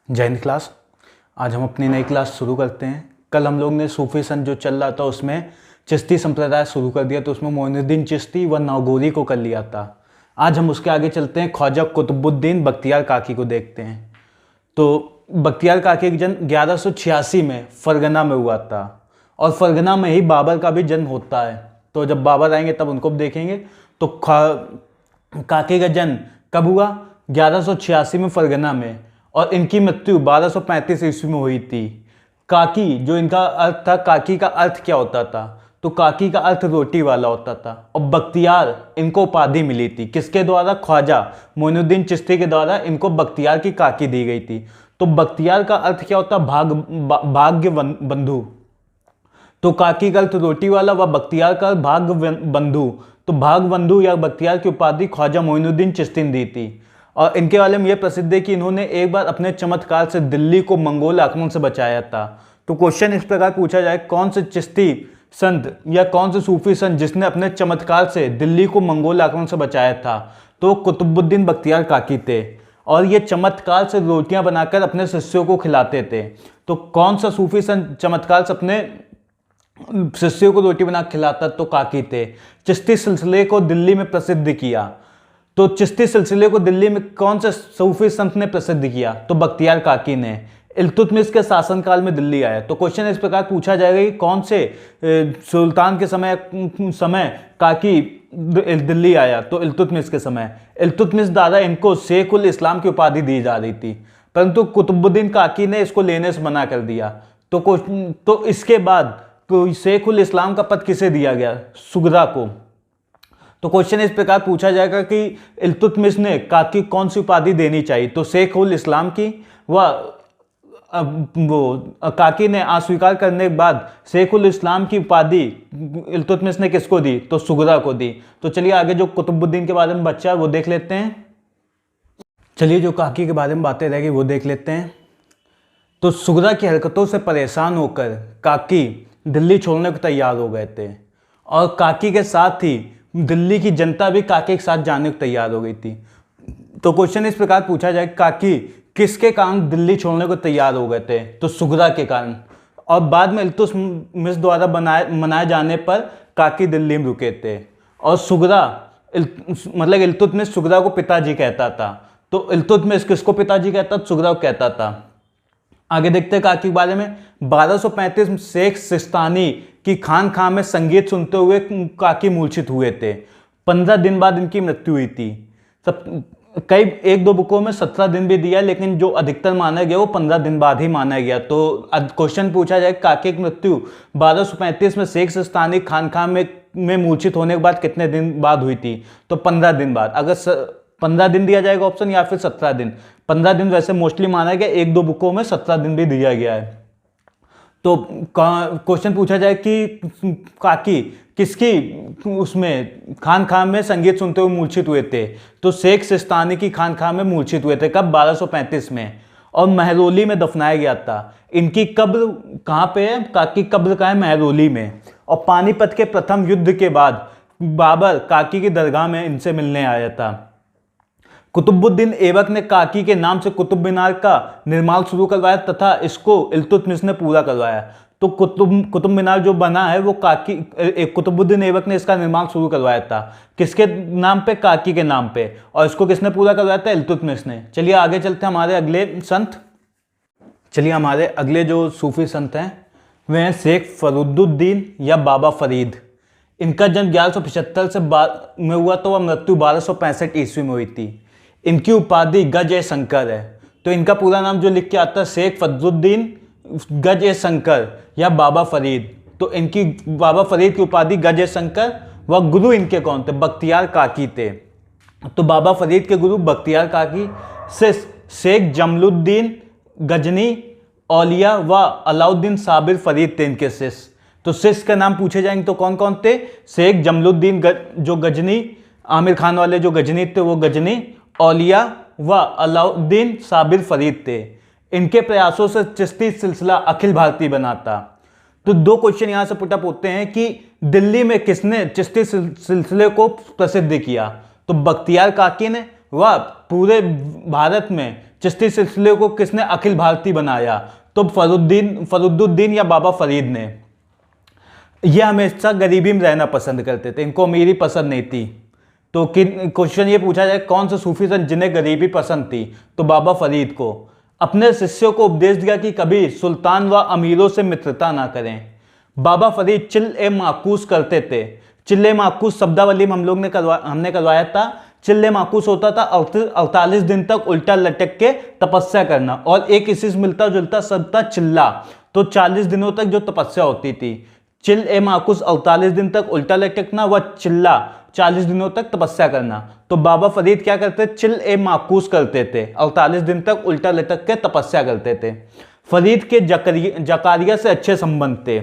जय हिंद क्लास। आज हम अपनी नई क्लास शुरू करते हैं। कल हम लोग ने सूफी संत जो चल रहा था उसमें चिश्ती संप्रदाय शुरू कर दिया, तो उसमें मोइनुद्दीन चिश्ती व नागौरी को कर लिया था। आज हम उसके आगे चलते हैं, ख्वाजा कुतुबुद्दीन बख्तियार काकी को देखते हैं। तो बख्तियार काकी का जन्म 1186 में फरगना में हुआ था और फरगना में ही बाबर का भी जन्म होता है। तो जब बाबर आएंगे तब उनको भी देखेंगे। तो काकी का जन्म कब हुआ? 1186 में फरगना में, और इनकी मृत्यु 1235 ईस्वी में हुई थी। काकी जो इनका अर्थ था, काकी का अर्थ क्या होता था? तो काकी का अर्थ रोटी वाला होता था। और बख्तियार इनको उपाधि मिली थी किसके द्वारा? ख्वाजा मोइनुद्दीन चिश्ती के द्वारा इनको बख्तियार की काकी दी गई थी। तो बख्तियार का अर्थ क्या होता? भाग्य बंधु। तो काकी का अर्थ रोटी वाला व बख्तियार का भाग्य बंधु। तो भाग बंधु या बख्तियार की उपाधि ख्वाजा मोइनुद्दीन चिश्ती ने दी थी। और इनके बारे में यह प्रसिद्ध है कि इन्होंने एक बार अपने चमत्कार से दिल्ली को मंगोल आक्रमण से बचाया था। तो क्वेश्चन इस प्रकार पूछा जाए, कौन से चिश्ती संत या कौन से सूफी संत जिसने अपने चमत्कार से दिल्ली को मंगोल आक्रमण से बचाया था? तो कुतुबुद्दीन बख्तियार काकी थे, और ये चमत्कार से रोटियां बनाकर अपने शिष्यों को खिलाते थे। तो कौन सा सूफी संत चमत्कार से अपने शिष्यों को रोटी बना खिलाता? तो काकी थे। चिश्ती सिलसिले को दिल्ली में प्रसिद्ध किया। तो चिश्ती सिलसिले को दिल्ली में कौन से सूफी संत ने प्रसिद्ध किया? तो बख्तियार काकी ने। इल्तुतमिश के शासनकाल में दिल्ली आया। तो क्वेश्चन इस प्रकार पूछा जाएगा कि कौन से सुल्तान के समय काकी दिल्ली आया? तो इल्तुतमिश के समय। इल्तुतमिश द्वारा इनको शेख उल इस्लाम की उपाधि दी जा रही थी, परंतु कुतुबुद्दीन काकी ने इसको लेने से मना कर दिया। तो इसके बाद शेख उल इस्लाम का पद किसे दिया गया? सुगरा को। तो क्वेश्चन इस प्रकार पूछा जाएगा कि इल्तुतमिश ने काकी कौन सी उपाधि देनी चाहिए? तो शेख उल इस्लाम की, व काकी ने अस्वीकार करने के बाद शेख उल इस्लाम की उपाधि इल्तुतमिश ने किसको दी? तो सुगरा को दी। तो चलिए आगे जो कुतुबुद्दीन के बारे में बच्चा है वो देख लेते हैं। चलिए जो काकी के बारे में बातें रहेगी वो देख लेते हैं। तो सुगरा की हरकतों से परेशान होकर काकी दिल्ली छोड़ने को तैयार हो गए थे, और काकी के साथ ही दिल्ली की जनता भी काकी के साथ जाने को तैयार हो गई थी। तो क्वेश्चन इस प्रकार पूछा जाए, काकी किसके कारण दिल्ली छोड़ने को तैयार हो गए थे? तो सुगरा के कारण। और बाद में इल्तुतमिश द्वारा मनाए जाने पर काकी दिल्ली में रुके थे। और सुगरा मतलब इल्तुतमिश सुगरा को पिताजी कहता था। तो इल्तुतमिश किसको पिताजी कहता? सुगरा को कहता था। आगे देखते हैं काकी के बारे में। 1235 में शेख सिस्तानी की खान में संगीत सुनते हुए काकी मूर्छित हुए थे। 15 दिन बाद इनकी मृत्यु हुई थी। कई एक दो बुकों में 17 दिन भी दिया, लेकिन जो अधिकतर माना गया वो 15 दिन बाद ही माना गया। तो क्वेश्चन पूछा जाए, काकी की मृत्यु 1235 में शेख सिस्तानी खान में मूर्छित होने के बाद कितने दिन बाद हुई थी? तो 15 दिन बाद। अगर 15 दिन दिया जाएगा ऑप्शन, या फिर 17 दिन। 15 दिन वैसे मोस्टली माना गया, एक दो बुकों में 17 दिन भी दिया गया है। तो क्वेश्चन पूछा जाए कि काकी किसकी उसमें खान में संगीत सुनते हुए मूर्छित हुए थे? तो शेख सिस्तानी की खान में मूर्छित हुए थे। कब? 1235 में। और महरौली में दफनाया गया था। इनकी कब्र कहाँ पे है? काकी कब्र का है महरौली में। और पानीपत के प्रथम युद्ध के बाद बाबर काकी की दरगाह में इनसे मिलने आया था। कुतुबुद्दीन ऐबक ने काकी के नाम से कुतुब मीनार का निर्माण शुरू करवाया, तथा इसको इल्तुतमिश ने पूरा करवाया। तो कुतुब मीनार जो बना है वो कुतुबुद्दीन ऐबक ने इसका निर्माण शुरू करवाया था। किसके नाम पे? काकी के नाम पे। और इसको किसने पूरा करवाया था? इल्तुतमिश ने। चलिए आगे चलते हैं हमारे अगले संत। चलिए हमारे अगले जो सूफी संत हैं वे हैं शेख फरुद्दुद्दीन या बाबा फरीद। इनका जन्म 1175 से में हुआ, तो वह मृत्यु 1265 ईस्वी में हुई थी। इनकी उपाधि गज ए शंकर है। तो इनका पूरा नाम जो लिख के आता है, शेख फरुद्दुद्दीन गज ए शंकर या बाबा फरीद। तो इनकी बाबा फरीद की उपाधि गज ए शंकर। व गुरु इनके कौन थे? बख्तियार काकी थे। तो बाबा फरीद के गुरु बख्तियार काकी से शेख जमलुद्दीन गजनी औलिया व अलाउद्दीन साबिर फरीद थे इनके शिष्य। तो शिष्य का नाम पूछे जाएंगे तो कौन कौन थे? शेख जमलुद्दीन जो गजनी, आमिर खान वाले जो गजनी थे वो गजनी, औलिया व अलाउद्दीन साबिर फरीद थे। इनके प्रयासों से चिश्ती सिलसिला अखिल भारतीय बना था। तो दो क्वेश्चन यहां से पुटअप होते हैं कि दिल्ली में किसने चिश्ती सिलसिले को प्रसिद्ध किया? तो बख्तियार काकी ने, व पूरे भारत में चिश्ती सिलसिले को किसने अखिल भारतीय बनाया? तो फरुद्दीन या बाबा फरीद ने। ये हमेशा गरीबी में रहना पसंद करते थे, इनको अमीरी पसंद नहीं थी। तो क्वेश्चन ये पूछा जाए कौन से सूफी संत जिन्हें गरीबी पसंद थी? तो बाबा फरीद को। अपने शिष्यों को उपदेश दिया कि कभी सुल्तान व अमीरों से मित्रता ना करें। बाबा फरीद चिल ए माकूस करते थे। चिल्ले माकूस शब्दावली में हमने करवाया था। चिल्ले माकूस होता था 48 दिन तक उल्टा लटक के तपस्या करना, और एक इसी से मिलता जुलता शब्द था चिल्ला। तो 40 दिनों तक जो तपस्या होती थी, चिल ए माकूस 48 दिन तक उल्टा लटकना, व चिल्ला 40 दिनों तक तपस्या करना। तो बाबा फरीद क्या करते? चिल ए माकूस करते थे, 48 दिन तक उल्टा लटक के तपस्या करते थे। फरीद के जकारिया से अच्छे संबंध थे,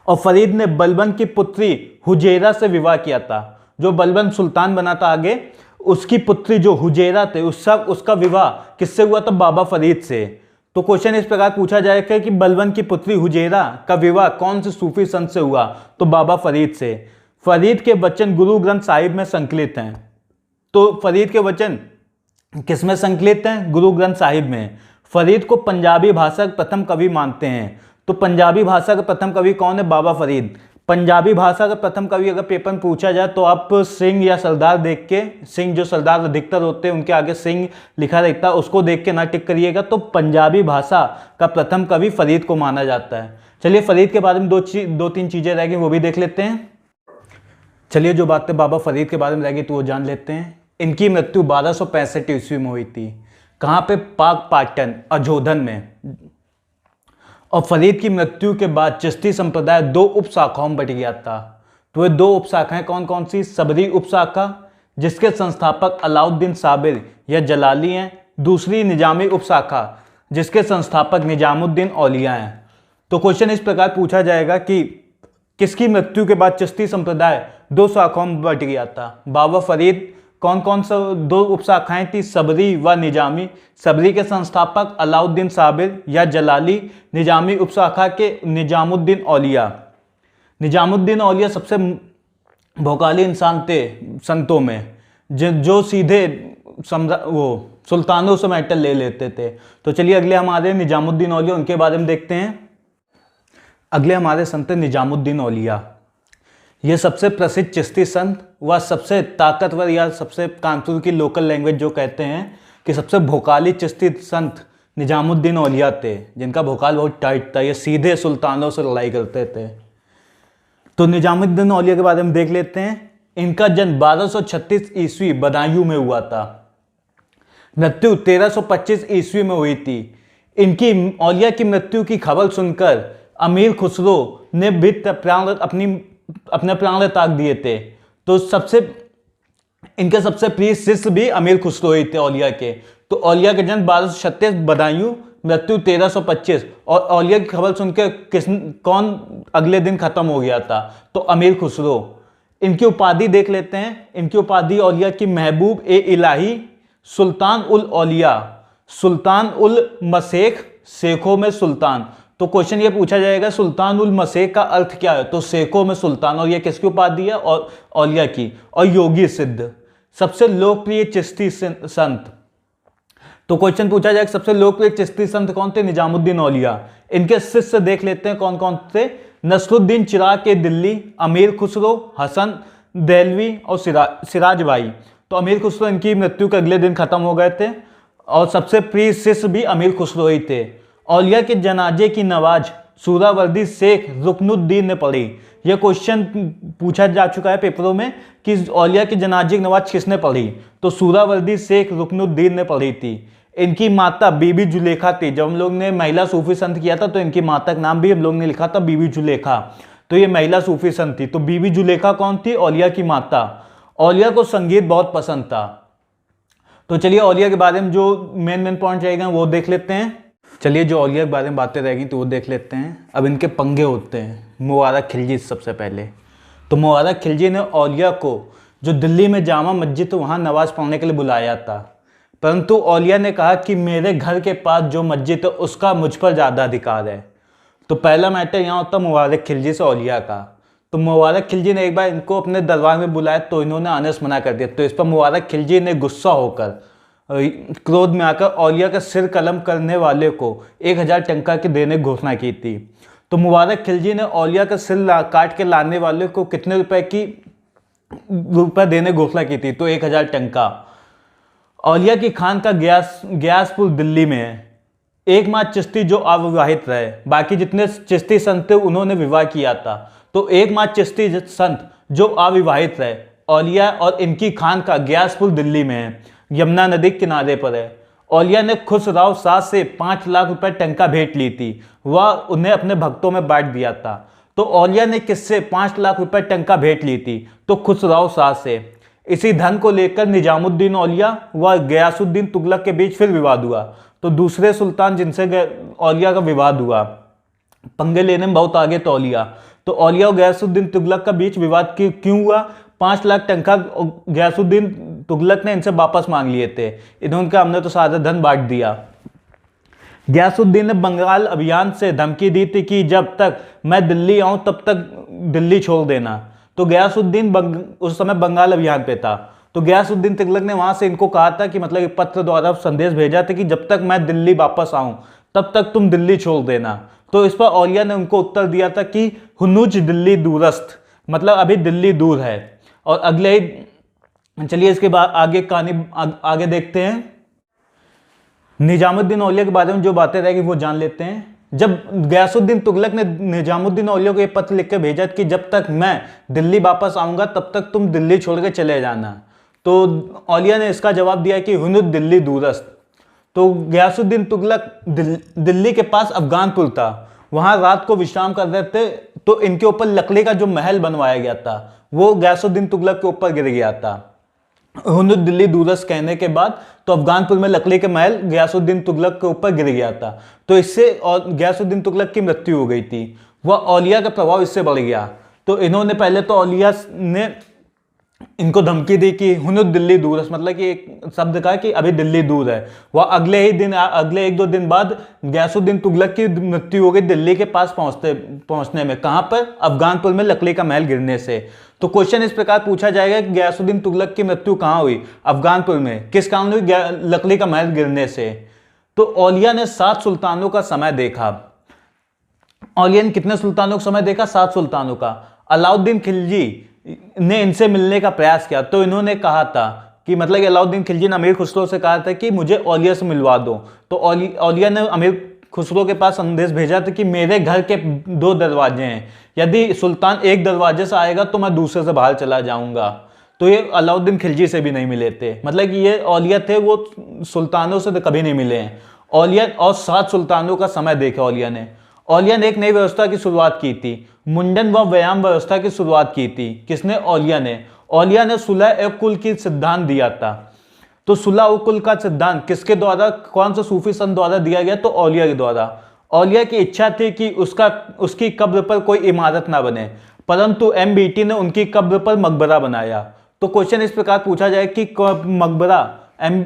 और फरीद ने बलबन की पुत्री हुजैरा से विवाह किया था। जो बलबन सुल्तान बना था आगे, उसकी पुत्री जो हुजैरा थे, उसका विवाह किससे हुआ था? बाबा फरीद से। तो क्वेश्चन इस प्रकार पूछा जाएगा कि बलबन की पुत्री हुजैरा का विवाह कौन से सूफी संत से हुआ? तो बाबा फरीद से। फरीद के वचन गुरु ग्रंथ साहिब में संकलित हैं। तो फरीद के वचन किस में संकलित हैं? गुरु ग्रंथ साहिब में। फरीद को पंजाबी भाषा का प्रथम कवि मानते हैं। तो पंजाबी भाषा का प्रथम कवि कौन है? बाबा फरीद। पंजाबी भाषा का प्रथम कवि अगर पेपर में पूछा जाए तो आप सिंह या सरदार देख के, सिंह जो सरदार अधिकतर होते हैं उनके आगे सिंह लिखा रहता है, उसको देख के ना टिक करिएगा। तो पंजाबी भाषा का प्रथम कवि फरीद को माना जाता है। चलिए फरीद के बारे में दो तीन चीजें रह गई, वो भी देख लेते हैं। चलिए जो बातें बाबा फरीद के बारे में रह गई तो वो जान लेते हैं। इनकी मृत्यु 1265 ईस्वी में हुई थी। कहाँ पे? पाक पाटन अजोधन में। और फरीद की मृत्यु के बाद चिश्ती संप्रदाय 2 उपशाखाओं में बट गया था। तो ये 2 उपशाखाएं कौन कौन सी? सबरी उपशाखा, जिसके संस्थापक अलाउद्दीन साबिर या जलाली हैं। दूसरी निजामी उपशाखा, जिसके संस्थापक निजामुद्दीन औलिया हैं। तो क्वेश्चन इस प्रकार पूछा जाएगा कि किसकी मृत्यु के बाद चिश्ती संप्रदाय 2 शाखाओं में बट गया था? बाबा फरीद। कौन कौन सा 2 उपशाखाएं थी? सबरी व निजामी। सबरी के संस्थापक अलाउद्दीन साबिर या जलाली। निजामी उपशाखा के निजामुद्दीन औलिया। निजामुद्दीन औलिया सबसे भोकाली इंसान थे संतों में, जो सीधे वो सुल्तानों से मैटर ले लेते थे। तो चलिए अगले हमारे निजामुद्दीन औलिया, उनके बारे में देखते हैं। अगले हमारे संत निजामुद्दीन औलिया। ये सबसे प्रसिद्ध चिश्ती संत व सबसे ताकतवर, या सबसे कानपुर की लोकल लैंग्वेज जो कहते हैं कि सबसे भोकाली चिश्ती संत निजामुद्दीन औलिया थे, जिनका भोकाल बहुत टाइट था। ये सीधे सुल्तानों से लड़ाई करते थे। तो निजामुद्दीन औलिया के बारे में देख लेते हैं। इनका जन्म 1236 ईस्वी बदायूं में हुआ था। मृत्यु 1325 ईस्वी में हुई थी। इनकी औलिया की मृत्यु की खबर सुनकर अमीर खुसरो ने भी अपने प्राण त्याग दिए थे। तो इनके सबसे प्रिय शिष्य भी अमीर खुसरो ही थे औलिया के। तो औलिया के जन्म 1236 बदायूं, मृत्यु 1325। और औलिया की खबर सुनकर कौन अगले दिन खत्म हो गया था? तो अमीर खुसरो। इनकी उपाधि देख लेते हैं। इनकी उपाधि औलिया की महबूब ए इलाही, सुल्तान उल औलिया, सुल्तान उल मशेख, शेखों में सुल्तान। तो क्वेश्चन ये पूछा जाएगा सुल्तान उल मशेख का अर्थ क्या है? तो शेखों में सुल्तान। और ये किसकी उपाधि है? और औलिया की। और योगी सिद्ध, सबसे लोकप्रिय चिश्ती संत। तो क्वेश्चन पूछा जाएगा सबसे लोकप्रिय चिश्ती संत कौन थे? निजामुद्दीन औलिया। इनके शिष्य देख लेते हैं कौन कौन थे। नसरुद्दीन चिराग के दिल्ली, अमीर खुसरो, हसन देलवी और सिराज भाई। तो अमीर खुसरो इनकी मृत्यु के अगले दिन खत्म हो गए थे, और सबसे प्रिय शिष्य भी अमीर खुसरो ही थे। औलिया के जनाजे की नमाज सूरावर्दी शेख रुकनुद्दीन ने पढ़ी। यह क्वेश्चन पूछा जा चुका है पेपरों में कि औलिया के जनाजे की नमाज किसने पढ़ी? तो सूरावर्दी शेख रुकनुद्दीन ने पढ़ी थी। इनकी माता बीबी जुलेखा थी। जब हम लोग ने महिला सूफी संत किया था तो इनकी माता का नाम भी हम लोग ने लिखा था बीबी जुलेखा। तो ये महिला सूफी संत थी। तो बीबी जुलेखा कौन थी? औलिया की माता। औलिया को संगीत बहुत पसंद था। तो चलिए औलिया के बारे में जो मेन पॉइंट रहेगा वो देख लेते हैं। चलिए जो औलिया के बारे में बातें रहेंगी तो वो देख लेते हैं। अब इनके पंगे होते हैं। मुबारक खिलजी सबसे पहले। तो मुबारक खिलजी ने औलिया को जो दिल्ली में जामा मस्जिद वहाँ नमाज पढ़ने के लिए बुलाया था, परंतु औलिया ने कहा कि मेरे घर के पास जो मस्जिद है उसका मुझ पर ज़्यादा अधिकार है। तो पहला मैटर यहाँ होता मुबारक खिलजी से औलिया का। तो मुबारक खिलजी ने एक बार इनको अपने दरबार में बुलाया तो इन्होंने आने से मना कर दिया। तो इस पर मुबारक खिलजी ने गुस्सा होकर क्रोध में आकर औलिया का सिर कलम करने वाले को 1000 टंका की देने की घोषणा की थी। तो मुबारक खिलजी ने औलिया का सिर काट के लाने वाले को कितने रुपए देने की घोषणा की थी? तो 1000 टंका। औलिया की खान का ग्यासपुर दिल्ली में है। एकमात्र चिश्ती जो अविवाहित रहे, बाकी जितने चिश्ती संत थे उन्होंने विवाह किया था। तो एकमात्र चिश्ती संत जो अविवाहित रहे, औलिया और इनकी खान का ग्यासपुर दिल्ली में है, यमुना नदी के किनारे पर है। औलिया ने खुसराव शाह से 5 लाख रुपए टंका भेंट ली थी, वह उन्हें अपने भक्तों में बांट दिया था। तो औलिया ने किससे 5 लाख रुपए टंका भेंट ली थी? तो खुसराव शाह से। इसी धन को लेकर निजामुद्दीन औलिया व गयासुद्दीन तुगलक के बीच फिर विवाद हुआ। तो दूसरे सुल्तान जिनसे औलिया का विवाद हुआ, पंगे लेने में बहुत आगे तो औलिया। तो औलिया और गयासुद्दीन तुगलक का बीच विवाद क्यों हुआ? 5 लाख टंका गयासुद्दीन तुगलक ने इनसे वापस मांग लिए थे। इन्होंने कहा हमने तो सारा धन बांट दिया। गयासुद्दीन ने बंगाल अभियान से धमकी दी थी कि जब तक मैं दिल्ली आऊं तब तक दिल्ली छोड़ देना। तो गयासुद्दीन उस समय बंगाल अभियान पे था। तो गयासुद्दीन तुगलक ने वहां से इनको कहा था कि मतलब पत्र द्वारा संदेश भेजा था कि जब तक मैं दिल्ली वापस आऊं तब तक तुम दिल्ली छोड़ देना। तो इस पर औलिया ने उनको उत्तर दिया था कि हुनुज दिल्ली दूरस्थ, मतलब अभी दिल्ली दूर है। और अगले ही चलिए इसके बाद आगे कहानी आगे देखते हैं। निजामुद्दीन औलिया के बारे में जो बातें रहेगी वो जान लेते हैं। जब गयासुद्दीन तुगलक ने निजामुद्दीन औलिया को ये पत्र लिख के भेजा कि जब तक मैं दिल्ली वापस आऊंगा तब तक तुम दिल्ली छोड़ के चले जाना, तो औलिया ने इसका जवाब दिया कि हुनुद दिल्ली दूरस्थ। तो गयासुद्दीन तुगलक दिल्ली के पास अफगानपुर था, वहां रात को विश्राम कर रहे थे। तो इनके ऊपर लकड़ी का जो महल बनवाया गया था वो गयासुद्दीन तुगलक के ऊपर गिर गया था। हुनुद दिल्ली दूरस्थ कहने के बाद तो अफगानपुर में लकड़ी के महल गयासुद्दीन तुगलक के ऊपर गिर गया था। तो इससे और गयासुद्दीन तुगलक की मृत्यु हो गई थी। वह औलिया का प्रभाव इससे बढ़ गया। तो इन्होंने पहले तो औलिया ने इनको धमकी दी कि हुनुद दिल्ली दूरस्थ, मतलब कि एक शब्द कहा कि अभी दिल्ली दूर है। वह अगले 1-2 दिन बाद गयासुद्दीन तुगलक की मृत्यु हो गई दिल्ली के पास पहुंचने में। कहां पर? अफगानपुर में लकड़ी का महल गिरने से। तो क्वेश्चन इस प्रकार पूछा जाएगा कि गयासुद्दीन तुगलक की मृत्यु कहां हुई? अफगानपुर में। किस कारण हुई? लकड़ी का महल गिरने से। तो औलिया ने 7 सुल्तानों का समय देखा। औलिया ने कितने सुल्तानों का समय देखा? 7 सुल्तानों का। अलाउद्दीन खिलजी ने इनसे मिलने का प्रयास किया। तो इन्होंने कहा था कि मतलब अलाउद्दीन खिलजी ने अमीर खुसरो से कहा था कि मुझे औलिया से मिलवा दो। तो औलिया ने अमीर खुसरो के पास संदेश भेजा था कि मेरे घर के 2 दरवाजे हैं, यदि सुल्तान एक दरवाजे से आएगा तो मैं दूसरे से बाहर चला जाऊंगा। तो ये अलाउद्दीन खिलजी से भी नहीं मिले थे, मतलब कि ये औलिया थे वो सुल्तानों से तो कभी नहीं मिले हैं। औलिया और 7 सुल्तानों का समय देखा औलिया ने। औलिया ने एक नई व्यवस्था की शुरुआत की थी, मुंडन व व्यायाम व्यवस्था की शुरुआत की थी। किसने? औलिया ने। औलिया ने सुलह कुल की सिद्धांत दिया था। तो सुलह कुल का सिद्धांत किसके द्वारा, कौन सा सूफी संत द्वारा दिया गया? तो औलिया के द्वारा। औलिया की इच्छा थी कि उसकी कब्र पर कोई इमारत ना बने, परंतु MBT ने उनकी कब्र पर मकबरा बनाया। तो क्वेश्चन इस प्रकार पूछा जाए कि मकबरा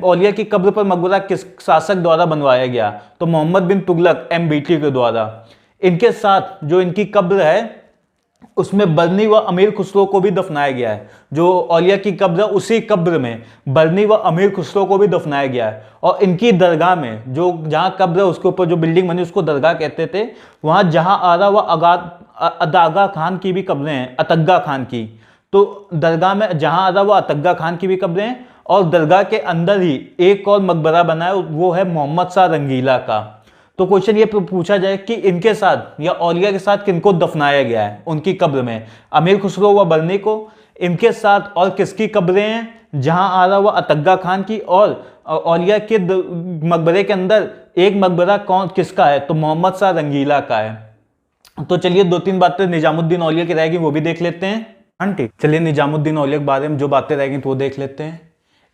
औलिया की कब्र पर मकबरा किस शासक द्वारा बनवाया गया? तो मोहम्मद बिन तुगलक MBT के द्वारा। इनके साथ जो इनकी कब्र है उसमें बरनी व अमीर खुसरो को भी दफनाया गया है। जो औलिया की कब्र है उसी कब्र में बरनी व अमीर खुसरो को भी दफनाया गया है। और इनकी दरगाह में जो जहाँ कब्र है उसके ऊपर जो बिल्डिंग बनी उसको दरगाह कहते थे। वहाँ जहाँ आरा व अदागा खान की भी कब्रें हैं, अतग्गा खान की। तो दरगाह में जहाँ आरा व अतग्गा खान की भी कब्रें हैं। और दरगाह के अंदर ही एक और मकबरा बना है, वो है मोहम्मद शाह रंगीला का। तो क्वेश्चन ये पूछा जाए कि इनके साथ या औलिया के साथ किनको दफनाया गया है उनकी कब्र में? अमीर खुसरो व बरनी को। इनके साथ और किसकी कब्रें हैं? जहां आरा व अतग्गा खान की। और औलिया के मकबरे के अंदर एक मकबरा किसका है? तो मोहम्मद शाह रंगीला का है। तो चलिए 2-3 बातें निजामुद्दीन औलिया की रहेगी वो भी देख लेते हैं। आंटी चलिए निजामुद्दीन औलिया के बारे में जो बातें रहेंगी तो वो देख लेते हैं।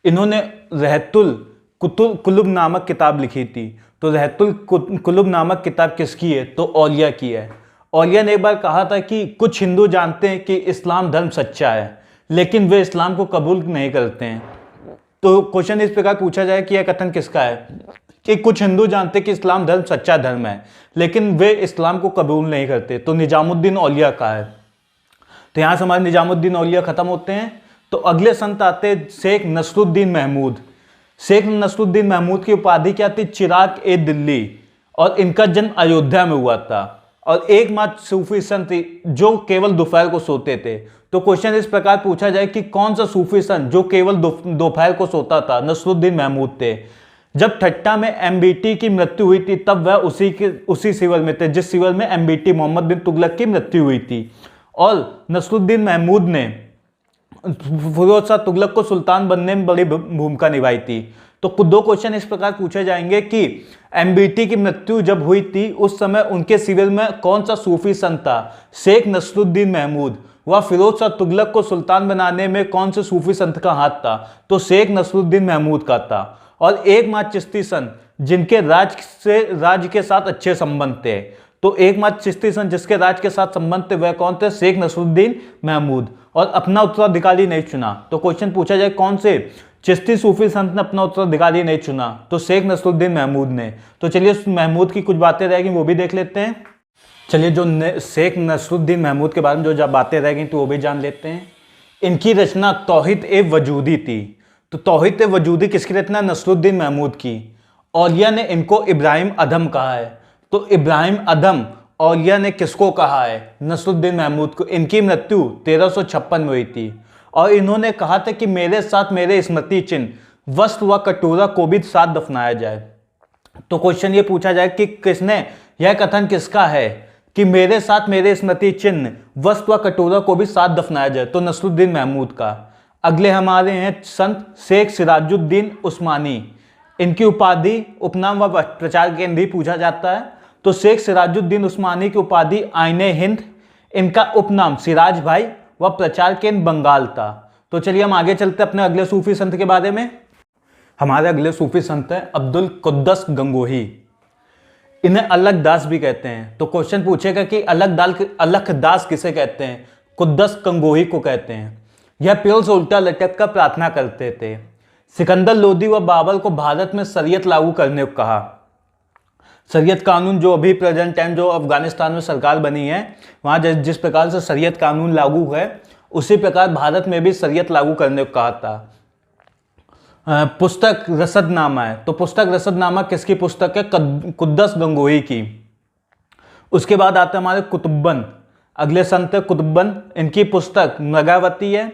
इन्होंने रहतुल कुलुब नामक किताब लिखी थी। तो रहतुल कुलुब नामक किताब किसकी है? तो औलिया की है। औलिया ने एक बार कहा था कि कुछ हिंदू जानते हैं कि इस्लाम धर्म सच्चा है, लेकिन वे इस्लाम को कबूल नहीं करते हैं। तो क्वेश्चन इस प्रकार पूछा जाए कि यह कथन किसका है? कि कुछ हिंदू जानते हैं कि इस्लाम धर्म सच्चा धर्म है, लेकिन वे इस्लाम को कबूल नहीं करते। तो निजामुद्दीन औलिया का है। तो यहाँ से हमारे निजामुद्दीन औलिया खत्म होते हैं। तो अगले संत आते शेख नसरुद्दीन महमूद। शेख नसरुद्दीन महमूद की उपाधि क्या थी? चिराग ए दिल्ली, और इनका जन्म अयोध्या में हुआ था। और एकमात्र सूफी संत जो केवल दोपहर को सोते थे। तो क्वेश्चन इस प्रकार पूछा जाए कि कौन सा सूफी संत जो केवल दोपहर को सोता था? नसरुद्दीन महमूद थे। जब ठट्टा में एमबीटी की मृत्यु हुई थी तब वह उसी सिविल में थे जिस सिविल में एमबीटी मोहम्मद बिन तुगलक की मृत्यु हुई थी। और नसरुद्दीन महमूद ने फिरोज शाह तुगलक को सुल्तान बनने में बड़ी भूमिका निभाई थी। तो दो क्वेश्चन इस प्रकार पूछे जाएंगे कि एमबीटी की मृत्यु जब हुई थी उस समय उनके सिविल में कौन सा सूफी संत था? शेख नसरुद्दीन महमूद। वह फिरोज शाह तुगलक को सुल्तान बनाने में कौन से सूफी संत का हाथ था? तो शेख नसरुद्दीन महमूद का था। और एकमात्र चिश्ती संत जिनके राज्य के साथ अच्छे संबंध थे। तो एकमात्र चिश्ती संत जिसके राज्य के साथ संबंध थे वह कौन थे? शेख नसरुद्दीन महमूद। और अपना उत्तराधिकारी नहीं चुना। तो क्वेश्चन पूछा जाए कौन से चिश्ती सूफी संत ने अपना उत्तराधिकारी नहीं चुना? तो शेख नसरुद्दीन महमूद ने। तो चलिए महमूद की कुछ बातें रहेगी वो भी देख लेते हैं। चलिए जो शेख नसरुद्दीन महमूद के बारे में जो बातें रह गई तो वो भी जान लेते हैं। इनकी रचना तौहीद ए वजूदी थी। तो तौहीद ए वजूदी किसकी रचना? नसरुद्दीन महमूद की। औलिया ने इनको इब्राहिम अदम कहा है। तो इब्राहिम अदम औलिया ने किसको कहा है? नसरुद्दीन महमूद को। इनकी मृत्यु 1356 में हुई थी। और इन्होंने कहा था कि मेरे साथ मेरे स्मृति चिन्ह वस्त्र व कटोरा को भी साथ दफनाया जाए। तो क्वेश्चन ये पूछा जाए कि किसने, यह कथन किसका है कि मेरे साथ मेरे स्मृति चिन्ह वस्त्र व कटोरा को भी साथ दफनाया जाए? तो नसरुद्दीन महमूद का। अगले हमारे हैं संत शेख सिराजुद्दीन उस्मानी। इनकी उपाधि, उपनाम व प्रचार केंद्र भी पूछा जाता है। तो शेख सिराजुद्दीन उस्मानी की उपाधि आईने हिंद, इनका उपनाम सिराज भाई व प्रचार केंद्र बंगाल था। तो चलिए हम आगे चलते हैं अपने अगले सूफी संत के बारे में। हमारे अगले सूफी संत हैं अब्दुल कुद्दस गंगोही। इन्हें अलग दास भी कहते हैं। तो क्वेश्चन पूछेगा कि अलग दास किसे कहते हैं? कुद्दस गंगोही को कहते हैं। यह पेड़ से उल्टा लटक कर प्रार्थना करते थे। सिकंदर लोदी व बाबर को भारत में शरीयत लागू करने को कहा। शरीयत कानून जो अभी प्रेजेंट टाइम जो अफगानिस्तान में सरकार बनी है वहाँ जिस प्रकार से शरीयत कानून लागू है उसी प्रकार भारत में भी शरीयत लागू करने को कहा था। पुस्तक रसदनामा है। तो पुस्तक रसदनामा किसकी पुस्तक है? कुद्दस गंगोही की। उसके बाद आते हैं हमारे कुतुब्बन। अगले संत है कुतुब्बन। इनकी पुस्तक मृगावती है।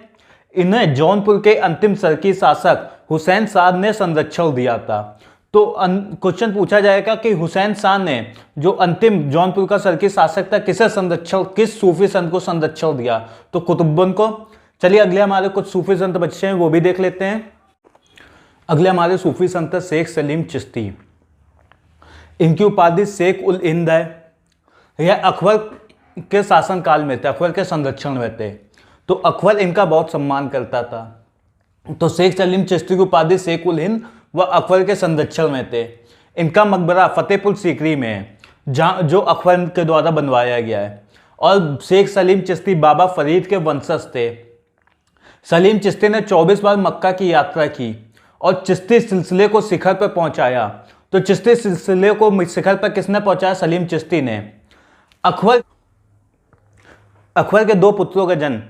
इन्हें जौनपुर के अंतिम सरकी शासक हुसैन शाह ने संरक्षण दिया था। तो क्वेश्चन पूछा जाएगा कि हुसैन शाह ने जो अंतिम जौनपुर का सरकी शासक था किस सूफी संत को संरक्षण दिया? तो कुतुब्बन को। चलिए अगले हमारे कुछ सूफी संत बच्चे हैं वो भी देख लेते हैं। अगले हमारे सूफी संत है शेख सलीम चिश्ती। इनकी उपाधि शेख उल हिंद है। यह अकबर के शासनकाल में थे, अकबर के संरक्षण में थे। तो अकबर इनका बहुत सम्मान करता था। तो शेख सलीम चिश्ती की उपाधि शेख उल हिंद व अकबर के संरक्षण में थे। इनका मकबरा फतेहपुर सीकरी में है जो अकबर के द्वारा बनवाया गया है। और शेख सलीम चिश्ती बाबा फरीद के वंशज थे। सलीम चिश्ती ने 24 बार मक्का की यात्रा की और चिश्ती सिलसिले को शिखर पर पहुंचाया। तो चिश्ती सिलसिले को शिखर पर किसने पहुंचाया? सलीम चिश्ती ने। अकबर के दो पुत्रों का जन्म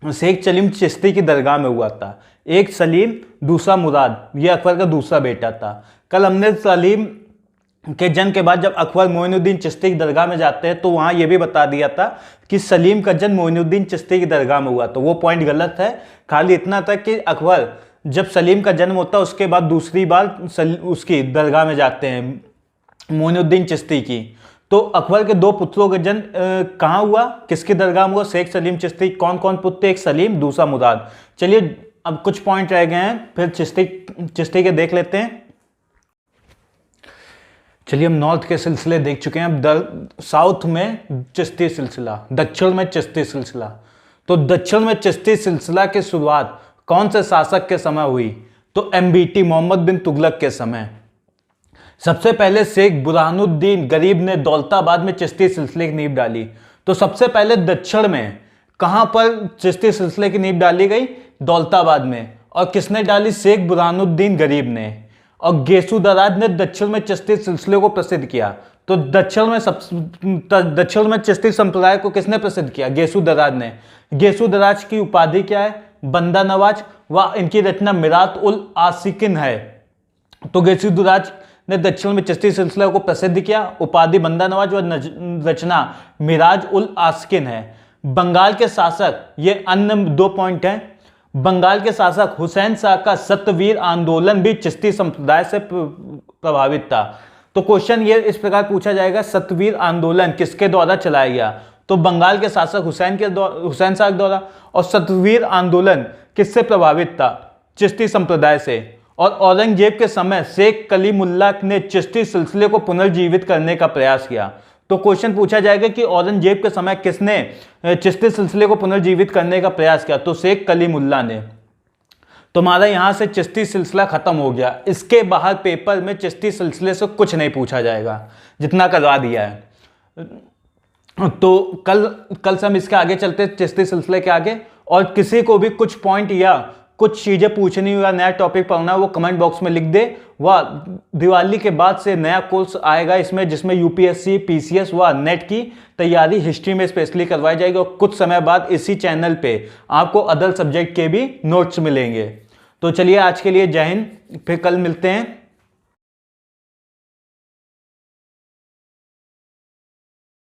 शेख सलीम चिश्ती की दरगाह में हुआ था। एक सलीम, दूसरा मुराद। यह अकबर का दूसरा बेटा था। कल हमने सलीम के जन्म के बाद जब अकबर मोइनुद्दीन चिश्ती की दरगाह में जाते हैं तो वहाँ यह भी बता दिया था कि सलीम का जन्म मोइनुद्दीन चिश्ती की दरगाह में हुआ। तो वो पॉइंट गलत है। खाली इतना था कि अकबर जब सलीम का जन्म होता है उसके बाद दूसरी बार उसकी दरगाह में जाते हैं मोइनुद्दीन चिश्ती की। तो अकबर के दो पुत्रों का जन्म कहाँ हुआ, किसकी दरगाह में हुआ? शेख सलीम चिश्ती। कौन कौन पुत्र? एक सलीम, दूसरा मुराद। चलिए अब कुछ पॉइंट रह गए हैं फिर चिश्ती के देख लेते हैं। चलिए हम नॉर्थ के सिलसिले देख चुके हैं। अब साउथ में चिश्ती सिलसिला, दक्षिण में चिश्ती सिलसिला। तो दक्षिण में चिश्ती सिलसिला की शुरुआत कौन से शासक के समय हुई? तो एमबीटी मोहम्मद बिन तुगलक के समय। सबसे पहले शेख बुरहानुद्दीन गरीब ने दौलताबाद में चिश्ती सिलसिले की नींव डाली। तो सबसे पहले दक्षिण में कहां पर चिश्ती सिलसिले की नींव डाली गई? दौलताबाद में। और किसने डाली? शेख बुरहानुद्दीन गरीब ने। और गेसु दराज ने दक्षिण में चिश्ती सिलसिले को प्रसिद्ध किया। तो दक्षिण में चिश्ती संप्रदाय को किसने प्रसिद्ध किया? गेसु दराज ने। गेसु दराज की उपाधि क्या है? बंदा नवाज। व इनकी रचना मिरात उल आसिकिन है। तो गैसीदुर्राज ने दक्षिण में चिश्ती सिलसिला को प्रसिद्ध किया। उपाधि बंदा नवाज व रचना मिराज उल आस्किन है। बंगाल के शासक, ये अन्य 2 पॉइंट हैं। बंगाल के शासक हुसैन शाह का सत्यवीर आंदोलन भी चिश्ती संप्रदाय से प्रभावित था। तो क्वेश्चन ये इस प्रकार पूछा जाएगा, सत्यवीर आंदोलन किसके द्वारा चलाया गया? तो बंगाल के शासक हुसैन शाह के द्वारा। और सत्यवीर आंदोलन किससे प्रभावित था? चिश्ती संप्रदाय से। और औरंगजेब के समय शेख कलीमुल्लाह ने चिश्ती सिलसिले को पुनर्जीवित करने का प्रयास किया। तो क्वेश्चन पूछा जाएगा कि औरंगजेब के समय किसने चिश्ती सिलसिले को पुनर्जीवित करने का प्रयास किया? तो शेख कलीमुल्लाह ने। तो हमारा यहां से चिश्ती सिलसिला खत्म हो गया। इसके बाहर पेपर में चिश्ती सिलसिले से कुछ नहीं पूछा जाएगा, जितना करवा दिया है। तो कल से हम इसके आगे चलते हैं, चिश्ती सिलसिले के आगे। और किसी को भी कुछ पॉइंट या कुछ चीजें पूछनी हो या नया टॉपिक पढ़ना वो कमेंट बॉक्स में लिख दे। वह दिवाली के बाद से नया कोर्स आएगा इसमें, जिसमें यूपीएससी, पीसीएस व नेट की तैयारी हिस्ट्री में स्पेशली करवाई जाएगी। और कुछ समय बाद इसी चैनल पे आपको अदर सब्जेक्ट के भी नोट्स मिलेंगे। तो चलिए आज के लिए जय हिंद, फिर कल मिलते हैं।